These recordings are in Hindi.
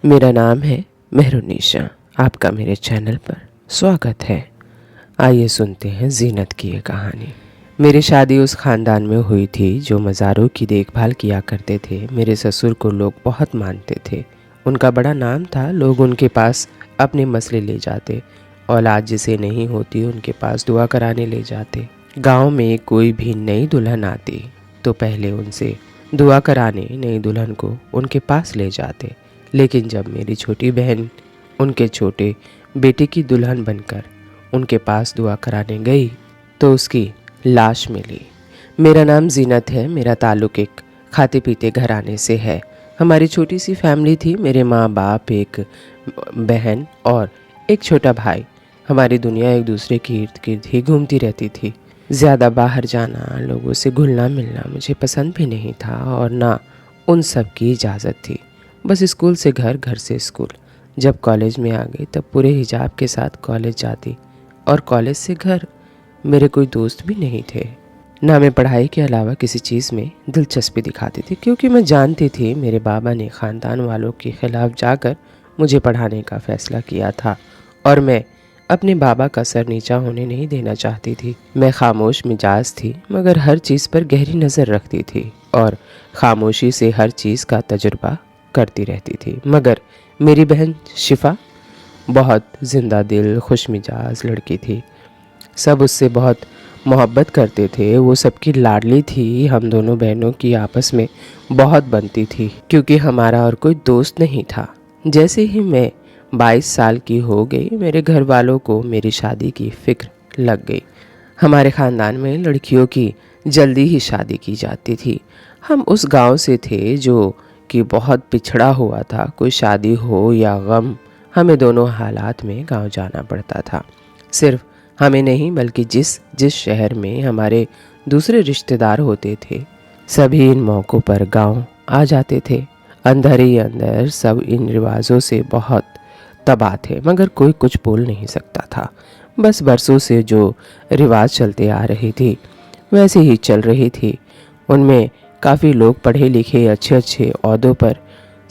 मेरा नाम है मेहरुनिशा। आपका मेरे चैनल पर स्वागत है। आइए सुनते हैं जीनत की ये कहानी। मेरी शादी उस ख़ानदान में हुई थी जो मज़ारों की देखभाल किया करते थे। मेरे ससुर को लोग बहुत मानते थे। उनका बड़ा नाम था। लोग उनके पास अपने मसले ले जाते। औलाद जिसे नहीं होती उनके पास दुआ कराने ले जाते। गांव में कोई भी नई दुल्हन आती तो पहले उनसे दुआ कराने नई दुल्हन को उनके पास ले जाते। लेकिन जब मेरी छोटी बहन उनके छोटे बेटे की दुल्हन बनकर उनके पास दुआ कराने गई तो उसकी लाश मिली। मेरा नाम जीनत है। मेरा ताल्लुक़ एक खाते पीते घराने से है। हमारी छोटी सी फैमिली थी। मेरे माँ बाप, एक बहन और एक छोटा भाई। हमारी दुनिया एक दूसरे के इर्द गिर्द ही घूमती रहती थी। ज़्यादा बाहर जाना, लोगों से घुलना मिलना मुझे पसंद भी नहीं था और ना उन सब की इजाज़त थी। बस स्कूल से घर, घर से स्कूल। जब कॉलेज में आ गई तब पूरे हिजाब के साथ कॉलेज जाती और कॉलेज से घर। मेरे कोई दोस्त भी नहीं थे। ना मैं पढ़ाई के अलावा किसी चीज़ में दिलचस्पी दिखाती थी, क्योंकि मैं जानती थी मेरे बाबा ने ख़ानदान वालों के ख़िलाफ़ जाकर मुझे पढ़ाने का फ़ैसला किया था और मैं अपने बाबा का सर नीचा होने नहीं देना चाहती थी। मैं खामोश मिजाज थी मगर हर चीज़ पर गहरी नज़र रखती थी और खामोशी से हर चीज़ का तजुर्बा करती रहती थी। मगर मेरी बहन शिफा बहुत जिंदा दिल, खुश मिजाज लड़की थी। सब उससे बहुत मोहब्बत करते थे। वो सबकी लाडली थी। हम दोनों बहनों की आपस में बहुत बनती थी, क्योंकि हमारा और कोई दोस्त नहीं था। जैसे ही मैं 22 साल की हो गई, मेरे घर वालों को मेरी शादी की फिक्र लग गई। हमारे ख़ानदान में लड़कियों की जल्दी ही शादी की जाती थी। हम उस गांव से थे जो कि बहुत पिछड़ा हुआ था। कोई शादी हो या गम, हमें दोनों हालात में गांव जाना पड़ता था। सिर्फ हमें नहीं बल्कि जिस जिस शहर में हमारे दूसरे रिश्तेदार होते थे, सभी इन मौक़ों पर गांव आ जाते थे। अंदर ही अंदर सब इन रिवाजों से बहुत तबाह थे, मगर कोई कुछ बोल नहीं सकता था। बस बरसों से जो रिवाज चलते आ रही थी वैसे ही चल रही थी। उनमें काफ़ी लोग पढ़े लिखे अच्छे अच्छे ओहदों पर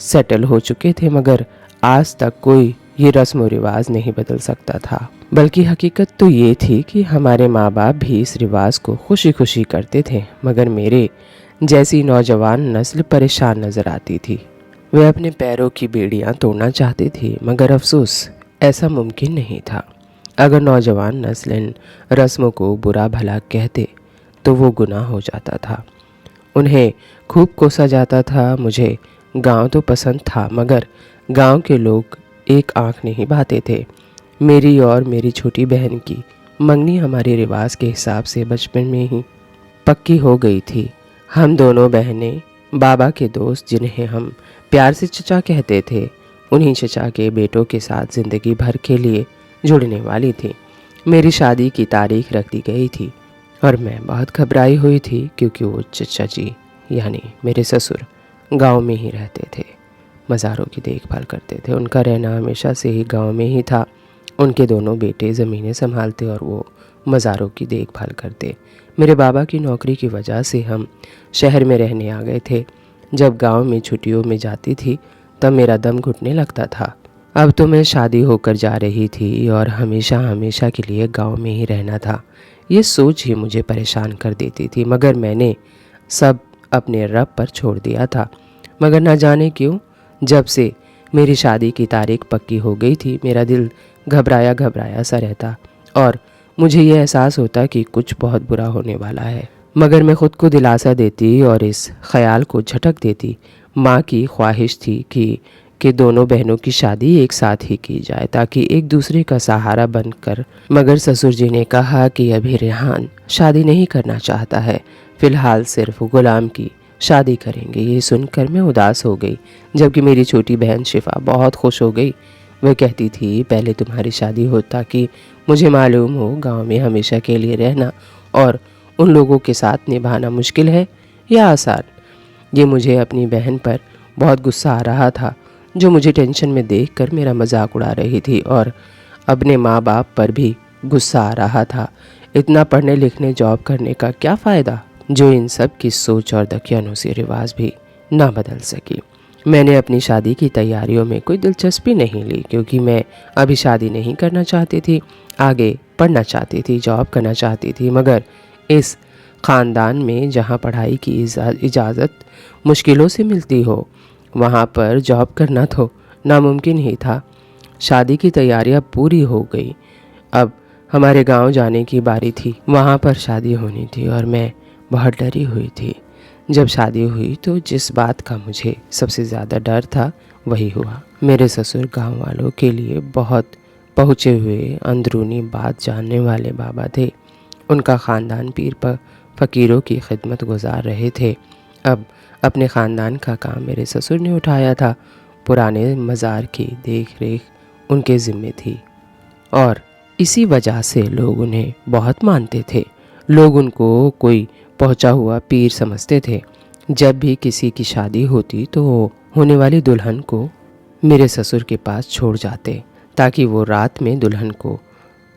सेटल हो चुके थे, मगर आज तक कोई ये रस्म व रिवाज नहीं बदल सकता था। बल्कि हकीकत तो ये थी कि हमारे माँ बाप भी इस रिवाज को खुशी खुशी करते थे, मगर मेरे जैसी नौजवान नस्ल परेशान नज़र आती थी। वे अपने पैरों की बेड़ियाँ तोड़ना चाहती थी, मगर अफसोस ऐसा मुमकिन नहीं था। अगर नौजवान नस्ल इन रस्मों को बुरा भला कहते तो वो गुनाह हो जाता था। उन्हें खूब कोसा जाता था। मुझे गांव तो पसंद था, मगर गांव के लोग एक आंख नहीं भाते थे। मेरी और मेरी छोटी बहन की मंगनी हमारे रिवाज के हिसाब से बचपन में ही पक्की हो गई थी। हम दोनों बहनें बाबा के दोस्त, जिन्हें हम प्यार से चचा कहते थे, उन्हीं चचा के बेटों के साथ ज़िंदगी भर के लिए जुड़ने वाली थी। मेरी शादी की तारीख रख दी गई थी और मैं बहुत घबराई हुई थी, क्योंकि वो चचा जी यानी मेरे ससुर गांव में ही रहते थे, मज़ारों की देखभाल करते थे। उनका रहना हमेशा से ही गांव में ही था। उनके दोनों बेटे ज़मीनें संभालते और वो मज़ारों की देखभाल करते। मेरे बाबा की नौकरी की वजह से हम शहर में रहने आ गए थे। जब गांव में छुट्टियों में जाती थी तब मेरा दम घुटने लगता था। अब तो मैं शादी होकर जा रही थी और हमेशा हमेशा के लिए गांव में ही रहना था। ये सोच ही मुझे परेशान कर देती थी, मगर मैंने सब अपने रब पर छोड़ दिया था। मगर ना जाने क्यों, जब से मेरी शादी की तारीख पक्की हो गई थी, मेरा दिल घबराया घबराया सा रहता और मुझे ये एहसास होता कि कुछ बहुत बुरा होने वाला है। मगर मैं ख़ुद को दिलासा देती और इस ख़याल को झटक देती। माँ की ख्वाहिश थी कि दोनों बहनों की शादी एक साथ ही की जाए, ताकि एक दूसरे का सहारा बनकर। मगर ससुर जी ने कहा कि अभी रेहान शादी नहीं करना चाहता है, फ़िलहाल सिर्फ गुलाम की शादी करेंगे। ये सुनकर मैं उदास हो गई, जबकि मेरी छोटी बहन शिफा बहुत खुश हो गई। वह कहती थी, पहले तुम्हारी शादी हो ताकि मुझे मालूम हो गांव में हमेशा के लिए रहना और उन लोगों के साथ निभाना मुश्किल है या आसान। ये मुझे अपनी बहन पर बहुत गुस्सा आ रहा था, जो मुझे टेंशन में देखकर मेरा मजाक उड़ा रही थी, और अपने माँ बाप पर भी गुस्सा आ रहा था। इतना पढ़ने लिखने जॉब करने का क्या फ़ायदा, जो इन सब की सोच और दकियानूसी रिवाज भी ना बदल सकी। मैंने अपनी शादी की तैयारियों में कोई दिलचस्पी नहीं ली, क्योंकि मैं अभी शादी नहीं करना चाहती थी। आगे पढ़ना चाहती थी, जॉब करना चाहती थी। मगर इस ख़ानदान में जहाँ पढ़ाई की इजाज़त मुश्किलों से मिलती हो, वहाँ पर जॉब करना तो नामुमकिन ही था। शादी की तैयारियां पूरी हो गई। अब हमारे गांव जाने की बारी थी। वहाँ पर शादी होनी थी और मैं बहुत डरी हुई थी। जब शादी हुई तो जिस बात का मुझे सबसे ज़्यादा डर था वही हुआ। मेरे ससुर गांव वालों के लिए बहुत पहुँचे हुए अंदरूनी बात जानने वाले बाबा थे। उनका ख़ानदान पीर पर फ़कीरों की खिदमत गुजार रहे थे। अब अपने ख़ानदान का काम मेरे ससुर ने उठाया था। पुराने मज़ार की देख रेख उनके ज़िम्मे थी और इसी वजह से लोग उन्हें बहुत मानते थे। लोग उनको कोई पहुंचा हुआ पीर समझते थे। जब भी किसी की शादी होती तो वो होने वाली दुल्हन को मेरे ससुर के पास छोड़ जाते, ताकि वो रात में दुल्हन को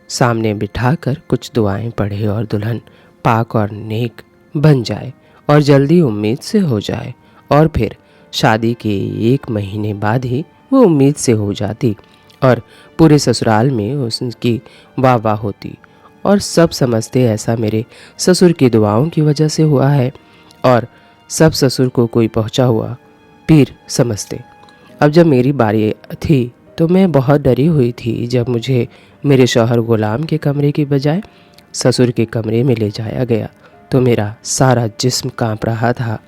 सामने बिठाकर कुछ दुआएं पढ़े और दुल्हन पाक और नेक बन जाए और जल्दी उम्मीद से हो जाए। और फिर शादी के 1 महीने बाद ही वो उम्मीद से हो जाती और पूरे ससुराल में उसकी वाह वाह होती और सब समझते ऐसा मेरे ससुर की दुआओं की वजह से हुआ है और सब ससुर को कोई पहुंचा हुआ पीर समझते। अब जब मेरी बारी थी तो मैं बहुत डरी हुई थी। जब मुझे मेरे शौहर गुलाम के कमरे की बजाय ससुर के कमरे में ले जाया गया तो मेरा सारा जिस्म कांप रहा था।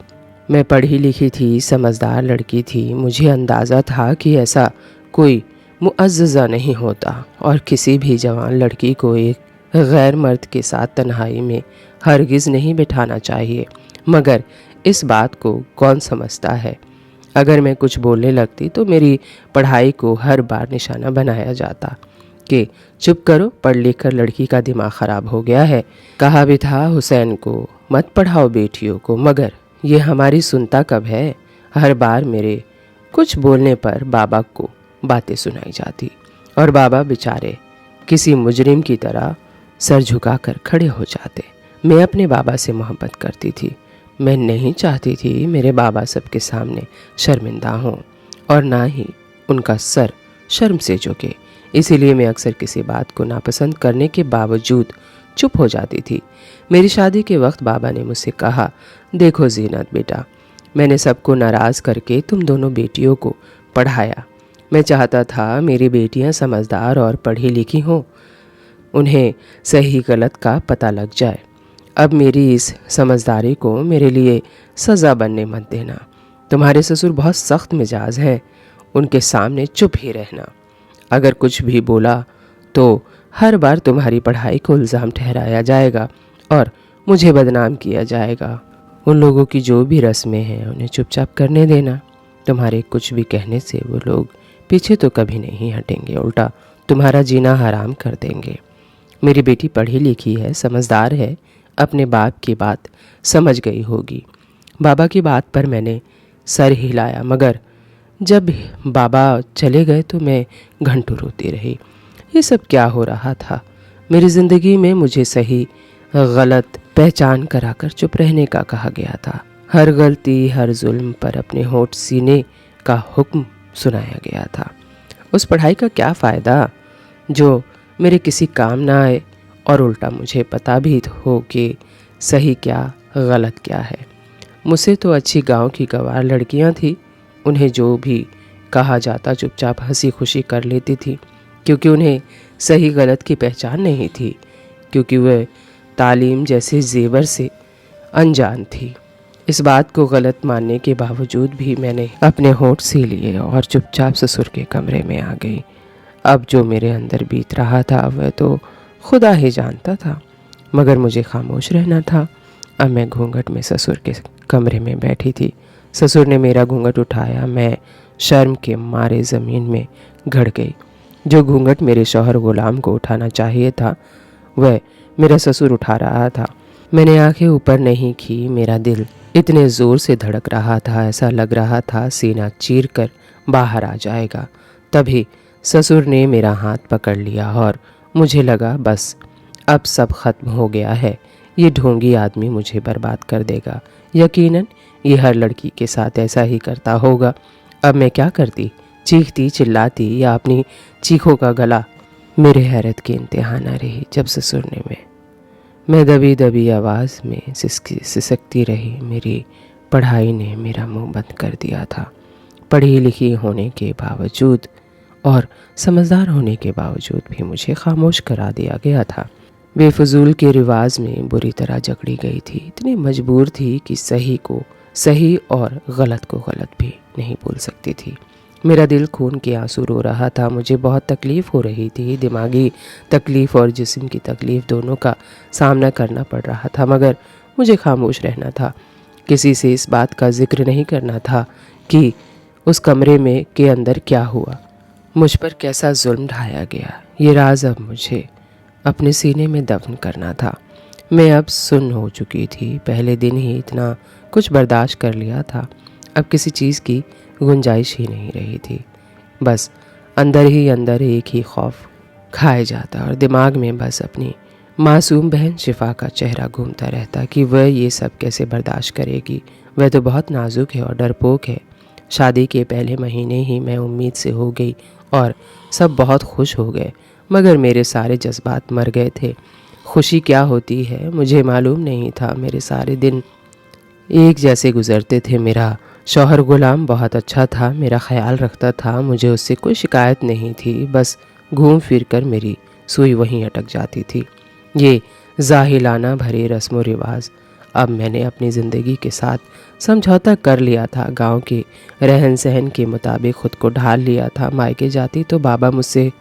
मैं पढ़ी लिखी थी, समझदार लड़की थी। मुझे अंदाज़ा था कि ऐसा कोई मुअज़्ज़ज़ा नहीं होता और किसी भी जवान लड़की को एक गैर मर्द के साथ तन्हाई में हरगिज़ नहीं बिठाना चाहिए। मगर इस बात को कौन समझता है। अगर मैं कुछ बोलने लगती तो मेरी पढ़ाई को हर बार निशाना बनाया जाता कि चुप करो, पढ़ लिख कर लड़की का दिमाग ख़राब हो गया है। कहा भी था हुसैन को मत पढ़ाओ बेटियों को, मगर ये हमारी सुनता कब है। हर बार मेरे कुछ बोलने पर बाबा को बातें सुनाई जाती और बाबा बेचारे किसी मुजरिम की तरह सर झुकाकर खड़े हो जाते। मैं अपने बाबा से मोहब्बत करती थी। मैं नहीं चाहती थी मेरे बाबा सबके सामने शर्मिंदा हों और ना ही उनका सर शर्म से झुके। इसीलिए मैं अक्सर किसी बात को नापसंद करने के बावजूद चुप हो जाती थी। मेरी शादी के वक्त बाबा ने मुझसे कहा, देखो जीनत बेटा, मैंने सबको नाराज़ करके तुम दोनों बेटियों को पढ़ाया। मैं चाहता था मेरी बेटियां समझदार और पढ़ी लिखी हों, उन्हें सही गलत का पता लग जाए। अब मेरी इस समझदारी को मेरे लिए सज़ा बनने मत देना। तुम्हारे ससुर बहुत सख्त मिजाज हैं, उनके सामने चुप ही रहना। अगर कुछ भी बोला तो हर बार तुम्हारी पढ़ाई को इल्ज़ाम ठहराया जाएगा और मुझे बदनाम किया जाएगा। उन लोगों की जो भी रस्में हैं उन्हें चुपचाप करने देना। तुम्हारे कुछ भी कहने से वो लोग पीछे तो कभी नहीं हटेंगे, उल्टा तुम्हारा जीना हराम कर देंगे। मेरी बेटी पढ़ी लिखी है, समझदार है, अपने बाप की बात समझ गई होगी। बाबा की बात पर मैंने सर हिलाया, मगर जब बाबा चले गए तो मैं घंटों रोती रही। ये सब क्या हो रहा था मेरी ज़िंदगी में। मुझे सही गलत पहचान कराकर चुप रहने का कहा गया था। हर गलती, हर जुल्म पर अपने होठ सीने का हुक्म सुनाया गया था। उस पढ़ाई का क्या फ़ायदा जो मेरे किसी काम ना आए और उल्टा मुझे पता भी हो कि सही क्या गलत क्या है। मुझसे तो अच्छी गांव की गंवार लड़कियां थी, उन्हें जो भी कहा जाता चुपचाप हंसी खुशी कर लेती थी, क्योंकि उन्हें सही गलत की पहचान नहीं थी, क्योंकि वह तालीम जैसे जेवर से अनजान थी। इस बात को गलत मानने के बावजूद भी मैंने अपने होठ सी लिए और चुपचाप ससुर के कमरे में आ गई। अब जो मेरे अंदर बीत रहा था वह तो खुदा ही जानता था, मगर मुझे खामोश रहना था। अब मैं घूंघट में ससुर के कमरे में बैठी थी। ससुर ने मेरा घूंघट उठाया। मैं शर्म के मारे ज़मीन में गड़ गई। जो घूंघट मेरे शौहर गुलाम को उठाना चाहिए था वह मेरा ससुर उठा रहा था। मैंने आंखें ऊपर नहीं की। मेरा दिल इतने ज़ोर से धड़क रहा था, ऐसा लग रहा था सीना चीर कर बाहर आ जाएगा। तभी ससुर ने मेरा हाथ पकड़ लिया और मुझे लगा बस अब सब खत्म हो गया है। ये ढोंगी आदमी मुझे बर्बाद कर देगा। यकीनन ये हर लड़की के साथ ऐसा ही करता होगा। अब मैं क्या करती, चीखती चिल्लाती या अपनी चीखों का गला। मेरे हैरत की इंतहा न रही जब ससुर ने मैं दबी दबी आवाज़ में सिसकती रही। मेरी पढ़ाई ने मेरा मुंह बंद कर दिया था। पढ़ी लिखी होने के बावजूद और समझदार होने के बावजूद भी मुझे खामोश करा दिया गया था। बेफजूल के रिवाज में बुरी तरह जकड़ी गई थी। इतनी मजबूर थी कि सही को सही और गलत को गलत भी नहीं बोल सकती थी। मेरा दिल खून के आंसू रो रहा था। मुझे बहुत तकलीफ़ हो रही थी। दिमागी तकलीफ़ और जिस्म की तकलीफ़ दोनों का सामना करना पड़ रहा था, मगर मुझे खामोश रहना था। किसी से इस बात का जिक्र नहीं करना था कि उस कमरे में के अंदर क्या हुआ, मुझ पर कैसा जुल्म ढाया गया। ये राज अब मुझे अपने सीने में दफन करना था। मैं अब सुन्न हो चुकी थी। पहले दिन ही इतना कुछ बर्दाश्त कर लिया था, अब किसी चीज़ की गुंजाइश ही नहीं रही थी। बस अंदर ही अंदर एक ही खौफ खाए जाता और दिमाग में बस अपनी मासूम बहन शिफा का चेहरा घूमता रहता कि वह ये सब कैसे बर्दाश्त करेगी। वह तो बहुत नाजुक है और डरपोक है। शादी के पहले महीने ही मैं उम्मीद से हो गई और सब बहुत खुश हो गए, मगर मेरे सारे जज्बात मर गए थे। खुशी क्या होती है मुझे मालूम नहीं था। मेरे सारे दिन एक जैसे गुजरते थे। मेरा शौहर गुलाम बहुत अच्छा था, मेरा ख्याल रखता था, मुझे उससे कोई शिकायत नहीं थी। बस घूम फिर कर मेरी सुई वहीं अटक जाती थी। ये जाहिलाना भरे रस्म व रिवाज अब मैंने अपनी ज़िंदगी के साथ समझौता कर लिया था। गांव के रहन सहन के मुताबिक ख़ुद को ढाल लिया था। मायके जाती तो बाबा मुझसे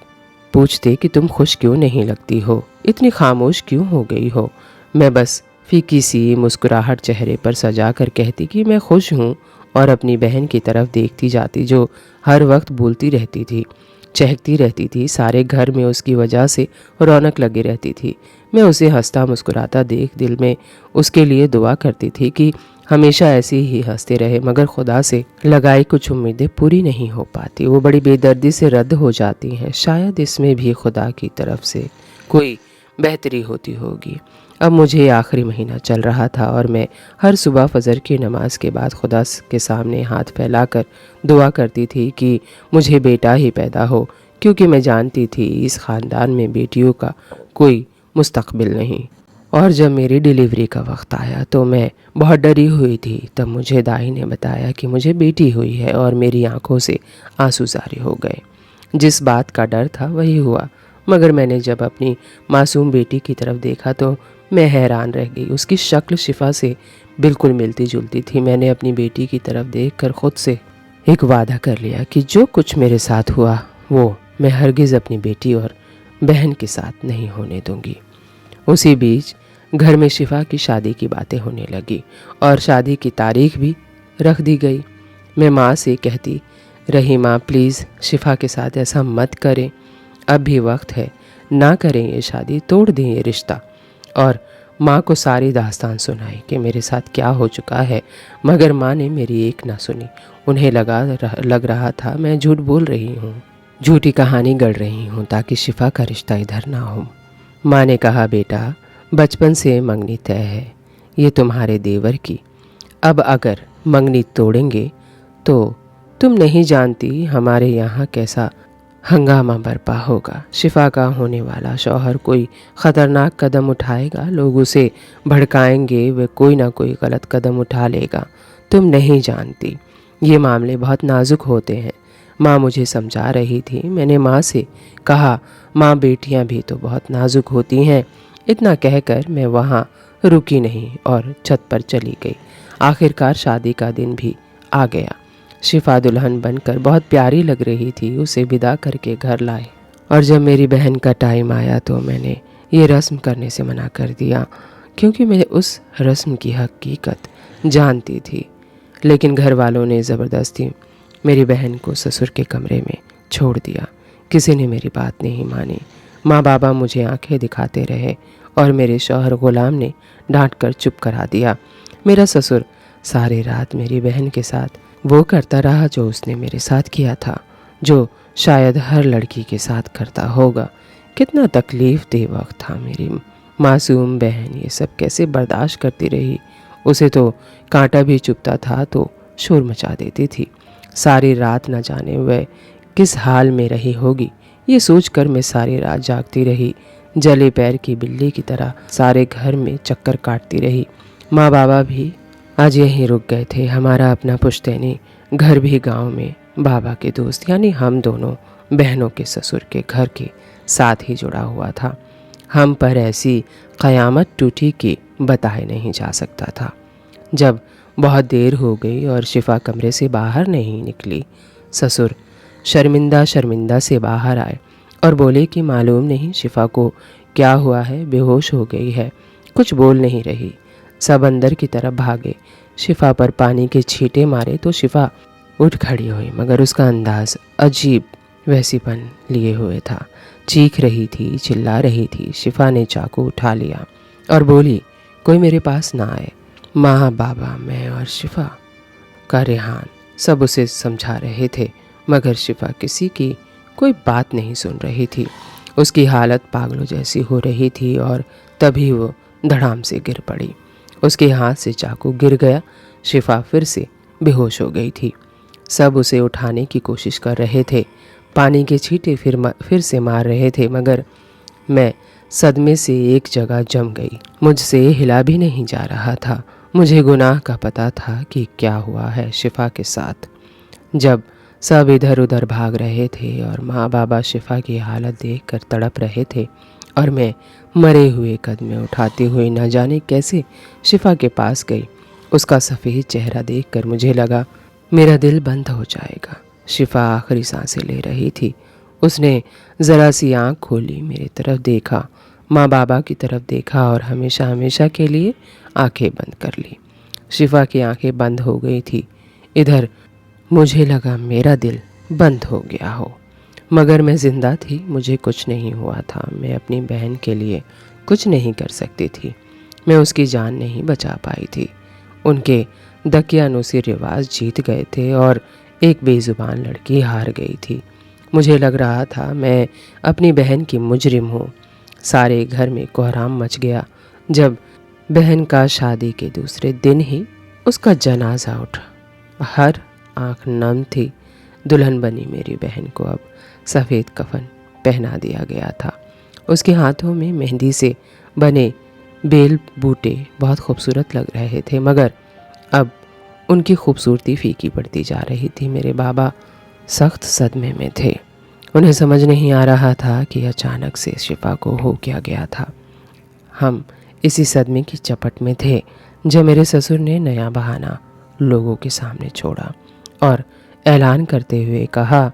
पूछते कि तुम खुश क्यों नहीं लगती हो, इतनी खामोश क्यों हो गई हो। मैं बस फीकी सी मुस्कुराहट चेहरे पर सजा कर कहती कि मैं खुश हूँ और अपनी बहन की तरफ देखती जाती जो हर वक्त बोलती रहती थी, चहकती रहती थी। सारे घर में उसकी वजह से रौनक लगी रहती थी। मैं उसे हंसता मुस्कुराता देख दिल में उसके लिए दुआ करती थी कि हमेशा ऐसे ही हंसते रहे, मगर खुदा से लगाई कुछ उम्मीदें पूरी नहीं हो पाती। वो बड़ी बेदर्दी से रद्द हो जाती हैं। शायद इसमें भी खुदा की तरफ से कोई बेहतरी होती होगी। अब मुझे आखिरी महीना चल रहा था और मैं हर सुबह फजर की नमाज के बाद खुदा के सामने हाथ फैलाकर दुआ करती थी कि मुझे बेटा ही पैदा हो, क्योंकि मैं जानती थी इस ख़ानदान में बेटियों का कोई मुस्तकबिल नहीं। और जब मेरी डिलीवरी का वक्त आया तो मैं बहुत डरी हुई थी। तब मुझे दाई ने बताया कि मुझे बेटी हुई है और मेरी आंखों से आंसू जारी हो गए। जिस बात का डर था वही हुआ, मगर मैंने जब अपनी मासूम बेटी की तरफ देखा तो मैं हैरान रह गई। उसकी शक्ल शिफा से बिल्कुल मिलती जुलती थी। मैंने अपनी बेटी की तरफ देखकर खुद से एक वादा कर लिया कि जो कुछ मेरे साथ हुआ वो मैं हरगिज़ अपनी बेटी और बहन के साथ नहीं होने दूंगी। उसी बीच घर में शिफा की शादी की बातें होने लगी और शादी की तारीख भी रख दी गई। मैं माँ से कहती रही, माँ प्लीज़ शिफा के साथ ऐसा मत करें, अब भी वक्त है, ना करें ये शादी, तोड़ दें ये रिश्ता। और माँ को सारी दास्तान सुनाई कि मेरे साथ क्या हो चुका है, मगर माँ ने मेरी एक ना सुनी। उन्हें लग रहा था मैं झूठ बोल रही हूँ, झूठी कहानी गढ़ रही हूँ ताकि शिफा का रिश्ता इधर ना हो। माँ ने कहा, बेटा बचपन से मंगनी तय है ये तुम्हारे देवर की, अब अगर मंगनी तोड़ेंगे तो तुम नहीं जानती हमारे यहाँ कैसा हंगामा बरपा होगा। शिफा का होने वाला शौहर कोई ख़तरनाक कदम उठाएगा, लोग उसे भड़काएंगे, वे कोई ना कोई गलत कदम उठा लेगा। तुम नहीं जानती ये मामले बहुत नाजुक होते हैं। माँ मुझे समझा रही थी। मैंने माँ से कहा, माँ बेटियाँ भी तो बहुत नाजुक होती हैं। इतना कहकर मैं वहाँ रुकी नहीं और छत पर चली गई। आखिरकार शादी का दिन भी आ गया। शिफा दुल्हन बनकर बहुत प्यारी लग रही थी। उसे विदा करके घर लाए और जब मेरी बहन का टाइम आया तो मैंने ये रस्म करने से मना कर दिया, क्योंकि मैं उस रस्म की हकीकत जानती थी। लेकिन घर वालों ने ज़बरदस्ती मेरी बहन को ससुर के कमरे में छोड़ दिया। किसी ने मेरी बात नहीं मानी। माँ बाबा मुझे आंखें दिखाते रहे और मेरे शौहर गुलाम ने डांट कर चुप करा दिया। मेरा ससुर सारी रात मेरी बहन के साथ वो करता रहा जो उसने मेरे साथ किया था, जो शायद हर लड़की के साथ करता होगा। कितना तकलीफ़ दे वक्त था। मेरी मासूम बहन ये सब कैसे बर्दाश्त करती रही। उसे तो कांटा भी चुभता था तो शोर मचा देती थी। सारी रात न जाने वह किस हाल में रही होगी। ये सोचकर मैं सारी रात जागती रही, जले पैर की बिल्ली की तरह सारे घर में चक्कर काटती रही। माँ बाबा भी आज यहीं रुक गए थे। हमारा अपना पुश्तैनी घर भी गांव में बाबा के दोस्त यानी हम दोनों बहनों के ससुर के घर के साथ ही जुड़ा हुआ था। हम पर ऐसी क़यामत टूटी कि बताए नहीं जा सकता था। जब बहुत देर हो गई और शिफा कमरे से बाहर नहीं निकली, ससुर शर्मिंदा शर्मिंदा से बाहर आए और बोले कि मालूम नहीं शिफा को क्या हुआ है, बेहोश हो गई है, कुछ बोल नहीं रही। सब अंदर की तरफ भागे। शिफा पर पानी के छींटे मारे तो शिफा उठ खड़ी हुई, मगर उसका अंदाज अजीब वैसीपन लिए हुए था। चीख रही थी, चिल्ला रही थी। शिफा ने चाकू उठा लिया और बोली, कोई मेरे पास ना आए। माँ, बाबा, मैं और शिफा का रेहान सब उसे समझा रहे थे, मगर शिफा किसी की कोई बात नहीं सुन रही थी। उसकी हालत पागलों जैसी हो रही थी और तभी वो धड़ाम से गिर पड़ी। उसके हाथ से चाकू गिर गया। शिफा फिर से बेहोश हो गई थी। सब उसे उठाने की कोशिश कर रहे थे, पानी के छींटे फिर से मार रहे थे, मगर मैं सदमे से एक जगह जम गई। मुझसे हिला भी नहीं जा रहा था। मुझे गुनाह का पता था कि क्या हुआ है शिफा के साथ। जब सब इधर उधर भाग रहे थे और माँ बाबा शिफा की हालत देखकर तड़प रहे थे और मैं मरे हुए कदमे उठाते हुए न जाने कैसे शिफा के पास गई, उसका सफ़ेद चेहरा देखकर मुझे लगा मेरा दिल बंद हो जाएगा। शिफा आखिरी सांसें ले रही थी। उसने ज़रा सी आँख खोली, मेरी तरफ देखा, माँ बाबा की तरफ देखा और हमेशा हमेशा के लिए आंखें बंद कर ली। शिफा की आंखें बंद हो गई थी। इधर मुझे लगा मेरा दिल बंद हो गया हो, मगर मैं ज़िंदा थी, मुझे कुछ नहीं हुआ था। मैं अपनी बहन के लिए कुछ नहीं कर सकती थी। मैं उसकी जान नहीं बचा पाई थी। उनके दकियानूसी रिवाज जीत गए थे और एक बेजुबान लड़की हार गई थी। मुझे लग रहा था मैं अपनी बहन की मुजरिम हूँ। सारे घर में कोहराम मच गया जब बहन का शादी के दूसरे दिन ही उसका जनाजा उठा। हर आंख नम थी। दुल्हन बनी मेरी बहन को अब सफ़ेद कफन पहना दिया गया था। उसके हाथों में मेहंदी से बने बेल बूटे बहुत खूबसूरत लग रहे थे, मगर अब उनकी खूबसूरती फीकी पड़ती जा रही थी। मेरे बाबा सख्त सदमे में थे। उन्हें समझ नहीं आ रहा था कि अचानक से शिफा को हो क्या गया था। हम इसी सदमे की चपट में थे जब मेरे ससुर ने नया बहाना लोगों के सामने छोड़ा और ऐलान करते हुए कहा,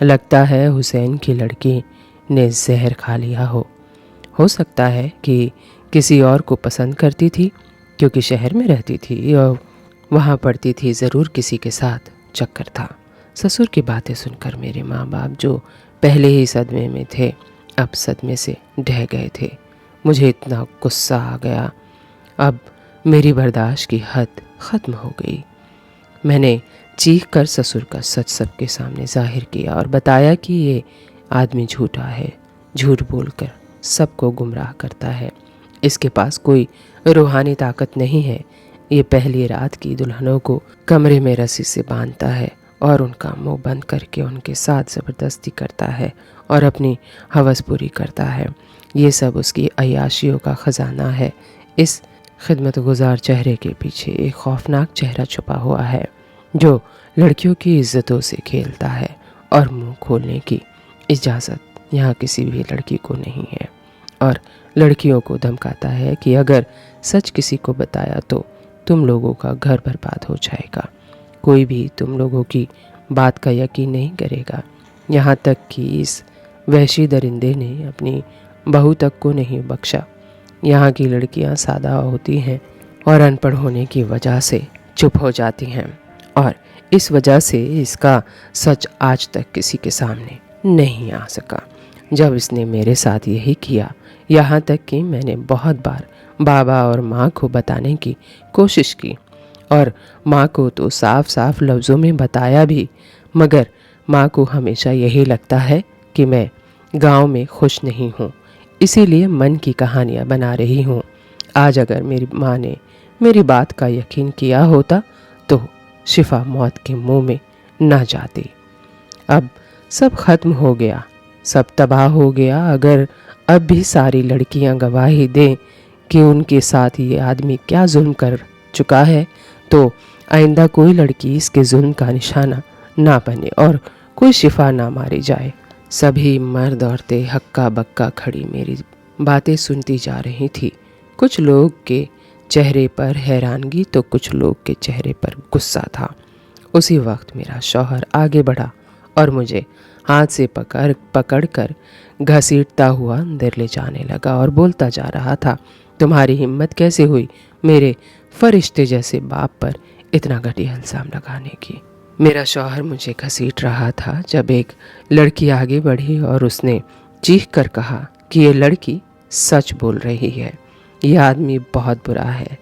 लगता है हुसैन की लड़की ने जहर खा लिया हो सकता है कि किसी और को पसंद करती थी, क्योंकि शहर में रहती थी और वहाँ पढ़ती थी, ज़रूर किसी के साथ चक्कर था। ससुर की बातें सुनकर मेरे माँ बाप जो पहले ही सदमे में थे अब सदमे से ढह गए थे। मुझे इतना गुस्सा आ गया, अब मेरी बर्दाश्त की हद ख़त्म हो गई। मैंने चीख कर ससुर का सच सबके सामने जाहिर किया और बताया कि ये आदमी झूठा है, झूठ बोलकर सबको गुमराह करता है। इसके पास कोई रूहानी ताकत नहीं है। ये पहली रात की दुल्हनों को कमरे में रस्सी से बांधता है और उनका मुंह बंद करके उनके साथ ज़बरदस्ती करता है और अपनी हवस पूरी करता है। ये सब उसकी अय्याशियों का ख़जाना है। इस खिदमतगुजार चेहरे के पीछे एक खौफनाक चेहरा छुपा हुआ है जो लड़कियों की इज्जतों से खेलता है और मुंह खोलने की इजाज़त यहाँ किसी भी लड़की को नहीं है और लड़कियों को धमकाता है कि अगर सच किसी को बताया तो तुम लोगों का घर बर्बाद हो जाएगा। कोई भी तुम लोगों की बात का यकीन नहीं करेगा। यहाँ तक कि इस वहशी दरिंदे ने अपनी बहू तक को नहीं बख्शा। यहाँ की लड़कियाँ सादा होती हैं और अनपढ़ होने की वजह से चुप हो जाती हैं और इस वजह से इसका सच आज तक किसी के सामने नहीं आ सका। जब इसने मेरे साथ यही किया, यहाँ तक कि मैंने बहुत बार बाबा और माँ को बताने की कोशिश की और माँ को तो साफ साफ लफ्ज़ों में बताया भी, मगर माँ को हमेशा यही लगता है कि मैं गांव में खुश नहीं हूँ, इसीलिए मन की कहानियाँ बना रही हूँ। आज अगर मेरी माँ ने मेरी बात का यकीन किया होता तो शिफा मौत के मुंह में ना जाती। अब सब खत्म हो गया, सब तबाह हो गया। अगर अब भी सारी लड़कियां गवाही दें कि उनके साथ ये आदमी क्या जुल्म कर चुका है, तो आइंदा कोई लड़की इसके जुल्म का निशाना ना बने और कोई शिफा ना मारी जाए। सभी मर्द औरतें हक्का बक्का खड़ी मेरी बातें सुनती जा रही थी। कुछ लोग के चेहरे पर हैरानगी तो कुछ लोग के चेहरे पर गुस्सा था। उसी वक्त मेरा शौहर आगे बढ़ा और मुझे हाथ से पकड़ कर घसीटता हुआ अंदर ले जाने लगा और बोलता जा रहा था, तुम्हारी हिम्मत कैसे हुई मेरे फरिश्ते जैसे बाप पर इतना घटिया इल्ज़ाम लगाने की। मेरा शौहर मुझे घसीट रहा था जब एक लड़की आगे बढ़ी और उसने चीख कर कहा कि ये लड़की सच बोल रही है, यह आदमी बहुत बुरा है।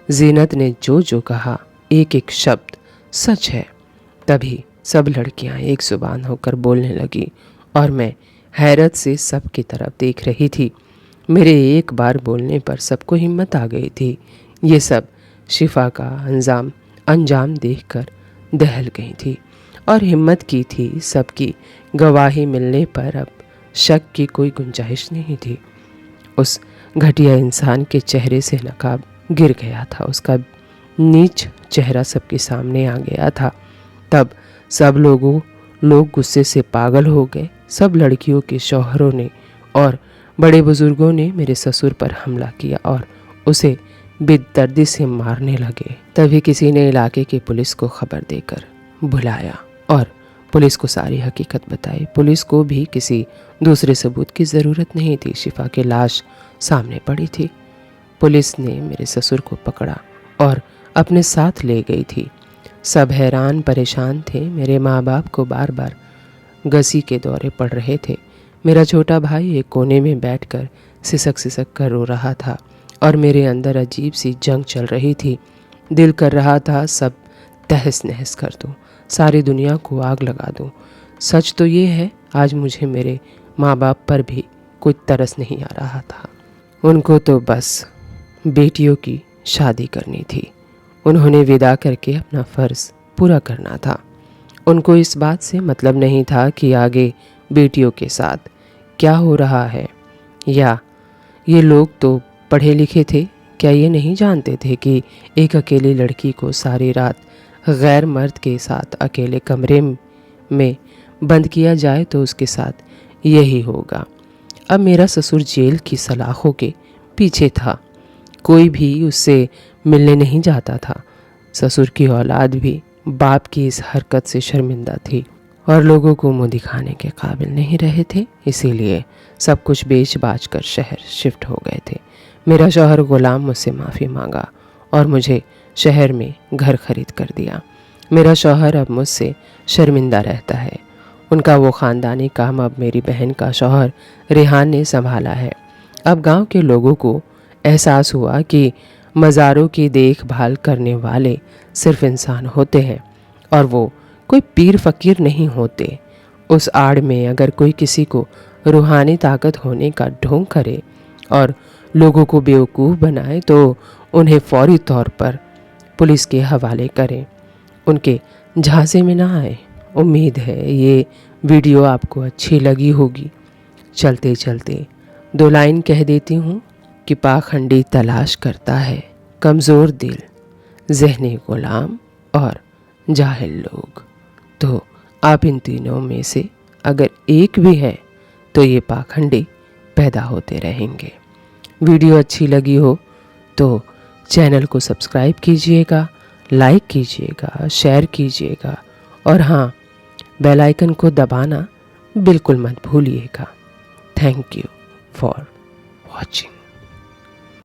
जीनत ने जो जो कहा एक एक शब्द सच है। तभी सब लड़कियां एक जुबान होकर बोलने लगी और मैं हैरत से सब की तरफ देख रही थी। मेरे एक बार बोलने पर सबको हिम्मत आ गई थी। ये सब शिफा का अंजाम देखकर दहल गई थी और हिम्मत की थी। सबकी गवाही मिलने पर अब शक की कोई गुंजाइश नहीं थी। उस घटिया इंसान के चेहरे से नकाब गिर गया था, उसका नीच चेहरा सबके सामने आ गया था। तब सब लोग गुस्से से पागल हो गए। सब लड़कियों के शौहरों ने और बड़े बुजुर्गों ने मेरे ससुर पर हमला किया और उसे बेदर्दी से मारने लगे। तभी किसी ने इलाके की पुलिस को खबर देकर बुलाया और पुलिस को सारी हकीकत बताई। पुलिस को भी किसी दूसरे सबूत की ज़रूरत नहीं थी। शिफा की लाश सामने पड़ी थी। पुलिस ने मेरे ससुर को पकड़ा और अपने साथ ले गई थी। सब हैरान परेशान थे। मेरे माँ बाप को बार बार गसी के दौरे पड़ रहे थे। मेरा छोटा भाई एक कोने में बैठकर सिसक कर रो रहा था और मेरे अंदर अजीब सी जंग चल रही थी। दिल कर रहा था सब तहस नहस कर दूं, सारी दुनिया को आग लगा दूं। सच तो ये है आज मुझे मेरे माँ बाप पर भी कोई तरस नहीं आ रहा था। उनको तो बस बेटियों की शादी करनी थी। उन्होंने विदा करके अपना फ़र्ज़ पूरा करना था। उनको इस बात से मतलब नहीं था कि आगे बेटियों के साथ क्या हो रहा है, या ये लोग तो पढ़े लिखे थे, क्या ये नहीं जानते थे कि एक अकेली लड़की को सारी रात गैर मर्द के साथ अकेले कमरे में बंद किया जाए तो उसके साथ यही होगा। अब मेरा ससुर जेल की सलाखों के पीछे था। कोई भी उससे मिलने नहीं जाता था। ससुर की औलाद भी बाप की इस हरकत से शर्मिंदा थी और लोगों को मुंह दिखाने के काबिल नहीं रहे थे। इसीलिए सब कुछ बेच बाच कर शहर शिफ्ट हो गए थे। मेरा शौहर गुलाम मुझसे माफ़ी मांगा और मुझे शहर में घर खरीद कर दिया। मेरा शौहर अब मुझसे शर्मिंदा रहता है। उनका वो ख़ानदानी काम अब मेरी बहन का शौहर रेहान ने संभाला है। अब गांव के लोगों को एहसास हुआ कि मज़ारों की देखभाल करने वाले सिर्फ इंसान होते हैं और वो कोई पीर फ़कीर नहीं होते। उस आड़ में अगर कोई किसी को रूहानी ताकत होने का ढोंग करे और लोगों को बेवकूफ़ बनाए तो उन्हें फौरी तौर पर पुलिस के हवाले करें, उनके झांसे में ना आए। उम्मीद है ये वीडियो आपको अच्छी लगी होगी। चलते चलते 2 लाइन कह देती हूँ कि पाखंडी तलाश करता है कमज़ोर दिल, ज़हनी गुलाम और जाहिल लोग। तो आप इन तीनों में से अगर एक भी है तो ये पाखंडी पैदा होते रहेंगे। वीडियो अच्छी लगी हो तो चैनल को सब्सक्राइब कीजिएगा, लाइक कीजिएगा, शेयर कीजिएगा और हाँ, बेल आइकन को दबाना बिल्कुल मत भूलिएगा। Thank you for watching.